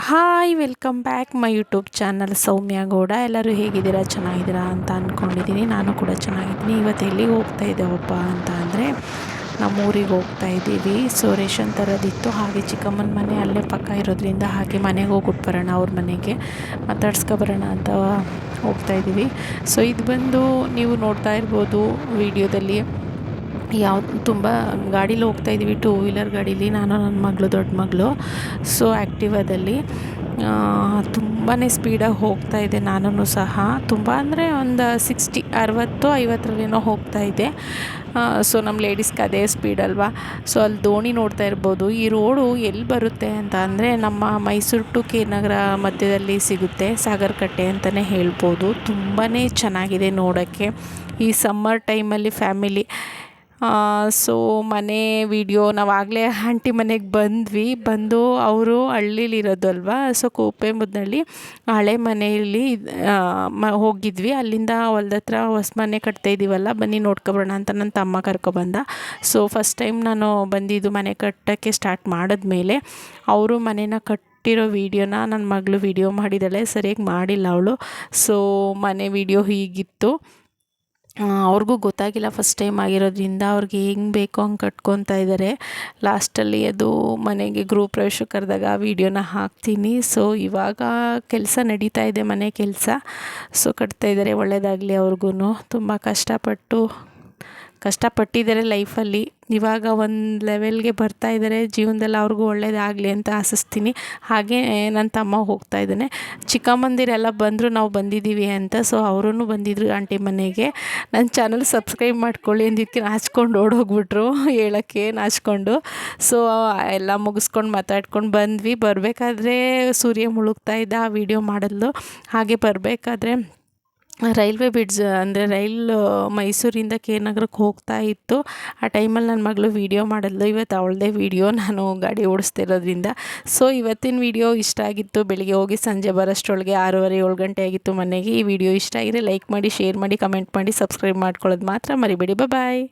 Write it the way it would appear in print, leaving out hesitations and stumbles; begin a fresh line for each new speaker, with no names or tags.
Hi welcome back my YouTube channel Soumya Gowda. ಎಲ್ಲರೂ ಹೇಗಿದ್ದೀರಾ, ಚೆನ್ನಾಗಿದ್ದೀರಾ ಅಂತ ಅಂದ್ಕೊಂಡಿದ್ದೀನಿ. ನಾನು ಕೂಡ ಚೆನ್ನಾಗಿದ್ದೀನಿ. ಇವತ್ತು ಎಲ್ಲಿಗೆ ಹೋಗ್ತಾ ಇದ್ದೇವಪ್ಪ ಅಂತ ಅಂದರೆ ನಮ್ಮೂರಿಗೆ ಹೋಗ್ತಾ ಇದ್ದೀವಿ. ಸೊ ರೇಷನ್ ತರೋದಿತ್ತು, ಹಾಗೆ ಚಿಕ್ಕಮ್ಮನ ಮನೆ ಅಲ್ಲೇ ಪಕ್ಕ ಇರೋದ್ರಿಂದ ಹಾಗೆ ಮನೆಗೆ ಹೋಗ್ಬಿಟ್ಟು ಬರೋಣ, ಅವ್ರ ಮನೆಗೆ ಮಾತಾಡ್ಸ್ಕೊಬರೋಣ ಅಂತ ಹೋಗ್ತಾ ಇದ್ದೀವಿ. ಸೊ ಇದು ಬಂದು ನೀವು ನೋಡ್ತಾ ಇರ್ಬೋದು ವಿಡಿಯೋದಲ್ಲಿ ತುಂಬ ಗಾಡೀಲಿ ಹೋಗ್ತಾಯಿದ್ದೀವಿ, ಟೂ ವೀಲರ್ ಗಾಡೀಲಿ, ನಾನು ನನ್ನ ಮಗಳು, ದೊಡ್ಡ ಮಗಳು. ಸೊ ಆ್ಯಕ್ಟಿವಾದಲ್ಲಿ ತುಂಬಾ ಸ್ಪೀಡಾಗಿ ಹೋಗ್ತಾ ಇದೆ. ನಾನು ಸಹ ತುಂಬ ಅಂದರೆ ಒಂದು 60-50 ಹೋಗ್ತಾಯಿದ್ದೆ. ಸೊ ನಮ್ಮ ಲೇಡೀಸ್ಗೆ ಅದೇ ಸ್ಪೀಡ್ ಅಲ್ವಾ. ಸೊ ಅಲ್ಲಿ ದೋಣಿ ನೋಡ್ತಾ ಇರ್ಬೋದು. ಈ ರೋಡು ಎಲ್ಲಿ ಬರುತ್ತೆ ಅಂತ ಅಂದರೆ ನಮ್ಮ ಮೈಸೂರು ಟು ಕೆ ನಗರ ಮಧ್ಯದಲ್ಲಿ ಸಿಗುತ್ತೆ, ಸಾಗರಕಟ್ಟೆ ಅಂತಲೇ ಹೇಳ್ಬೋದು. ತುಂಬಾ ಚೆನ್ನಾಗಿದೆ ನೋಡೋಕ್ಕೆ ಈ ಸಮ್ಮರ್ ಟೈಮಲ್ಲಿ ಫ್ಯಾಮಿಲಿ. ಸೊ ಮನೆ ವಿಡಿಯೋ ನಾವಾಗಲೇ ಆಂಟಿ ಮನೆಗೆ ಬಂದು ಅವರು ಹಳ್ಳೀಲಿರೋದು ಅಲ್ವಾ. ಸೊ ಕೋಪೆಮುದ್ನಳ್ಳಿ ಹಳೆ ಮನೆಯಲ್ಲಿ ಹೋಗಿದ್ವಿ. ಅಲ್ಲಿಂದ ಹೊಲ್ದ ಹತ್ರ ಹೊಸ ಮನೆ ಕಟ್ತಾ ಇದ್ದೀವಲ್ಲ, ಬನ್ನಿ ನೋಡ್ಕೊಬರೋಣ ಅಂತ ನನ್ನ ತಮ್ಮ ಕರ್ಕೊಬಂದ. ಸೊ ಫಸ್ಟ್ ಟೈಮ್ ನಾನು ಬಂದಿದ್ದು ಮನೆ ಕಟ್ಟೋಕ್ಕೆ ಸ್ಟಾರ್ಟ್ ಮಾಡಿದ್ಮೇಲೆ ಅವರು ಮನೇನ ಕಟ್ಟಿರೋ ವೀಡಿಯೋನ ನನ್ನ ಮಗಳು ವೀಡಿಯೋ ಮಾಡಿದ್ದಾಳೆ. ಸರಿಯಾಗಿ ಮಾಡಿಲ್ಲ ಅವಳು. ಸೊ ಮನೆ ವೀಡಿಯೋ ಹೀಗಿತ್ತು. ಅವ್ರಿಗೂ ಗೊತ್ತಾಗಿಲ್ಲ, ಫಸ್ಟ್ ಟೈಮ್ ಆಗಿರೋದ್ರಿಂದ ಅವ್ರಿಗೆ ಹೆಂಗೆ ಬೇಕೋ ಹಂಗೆ ಕಟ್ಕೊತಾ ಇದ್ದಾರೆ. ಲಾಸ್ಟಲ್ಲಿ ಅದು ಮನೆಗೆ ಗೃಹ ಪ್ರವೇಶ ಕರೆದಾಗ ವೀಡಿಯೋನ ಹಾಕ್ತೀನಿ. ಸೊ ಇವಾಗ ಕೆಲಸ ನಡೀತಾ ಇದೆ, ಮನೆ ಕೆಲಸ. ಸೊ ಕಟ್ತಾಯಿದ್ದಾರೆ, ಒಳ್ಳೆಯದಾಗಲಿ ಅವ್ರಿಗೂ. ತುಂಬ ಕಷ್ಟಪಟ್ಟಿದ್ದಾರೆ ಲೈಫಲ್ಲಿ. ಇವಾಗ ಒಂದು ಲೆವೆಲ್ಗೆ ಬರ್ತಾ ಇದ್ದಾರೆ ಜೀವನದಲ್ಲಿ. ಅವ್ರಿಗೂ ಒಳ್ಳೇದಾಗಲಿ ಅಂತ ಆಶಿಸ್ತೀನಿ. ಹಾಗೆ ನನ್ನ ತಮ್ಮ ಹೋಗ್ತಾ ಇದ್ದಾನೆ. ಚಿಕ್ಕಮ್ಮಂದಿರೆಲ್ಲ ಬಂದರು, ನಾವು ಬಂದಿದ್ದೀವಿ ಅಂತ. ಸೊ ಅವರೂ ಬಂದಿದ್ದರು ಆಂಟಿ ಮನೆಗೆ. ನನ್ನ ಚಾನಲ್ ಸಬ್ಸ್ಕ್ರೈಬ್ ಮಾಡ್ಕೊಳ್ಳಿ ಅಂದಿದ್ದಕ್ಕೆ ನಾಚ್ಕೊಂಡು ಓಡೋಗ್ಬಿಟ್ರು, ಹೇಳೋಕ್ಕೆ ನಾಚ್ಕೊಂಡು. ಸೊ ಎಲ್ಲ ಮುಗಿಸ್ಕೊಂಡು ಮಾತಾಡ್ಕೊಂಡು ಬಂದ್ವಿ. ಬರಬೇಕಾದ್ರೆ ಸೂರ್ಯ ಮುಳುಗ್ತಾ ಇದ್ದ, ಆ ವಿಡಿಯೋ ಮಾಡಿದ್ಲು. ಹಾಗೆ ಬರಬೇಕಾದ್ರೆ ರೈಲ್ವೆ ಬ್ರಿಡ್ಜ್ ಅಂದರೆ ರೈಲು ಮೈಸೂರಿಂದ ಕೆ ನಗರಕ್ಕೆ ಹೋಗ್ತಾ ಇತ್ತು. ಆ ಟೈಮಲ್ಲಿ ನನ್ನ ಮಗಳು ವೀಡಿಯೋ ಮಾಡಿದ್ಲು. ಇವತ್ತು ಅವಳದೇ ವೀಡಿಯೋ, ನಾನು ಗಾಡಿ ಓಡಿಸ್ತಿರೋದ್ರಿಂದ. ಸೊ ಇವತ್ತಿನ ವೀಡಿಯೋ ಇಷ್ಟ ಆಗಿತ್ತು. ಬೆಳಿಗ್ಗೆ ಹೋಗಿ ಸಂಜೆ ಬರೋಷ್ಟರೊಳಗೆ 6:30-7 ಗಂಟೆ ಆಗಿತ್ತು ಮನೆಗೆ. ಈ ವಿಡಿಯೋ ಇಷ್ಟ ಆಗಿದ್ರೆ ಲೈಕ್ ಮಾಡಿ, ಶೇರ್ ಮಾಡಿ, ಕಮೆಂಟ್ ಮಾಡಿ, ಸಬ್ಸ್ಕ್ರೈಬ್ ಮಾಡ್ಕೊಳ್ಳೋದು ಮಾತ್ರ ಮರಿಬೇಡಿ. ಬಾಯ್.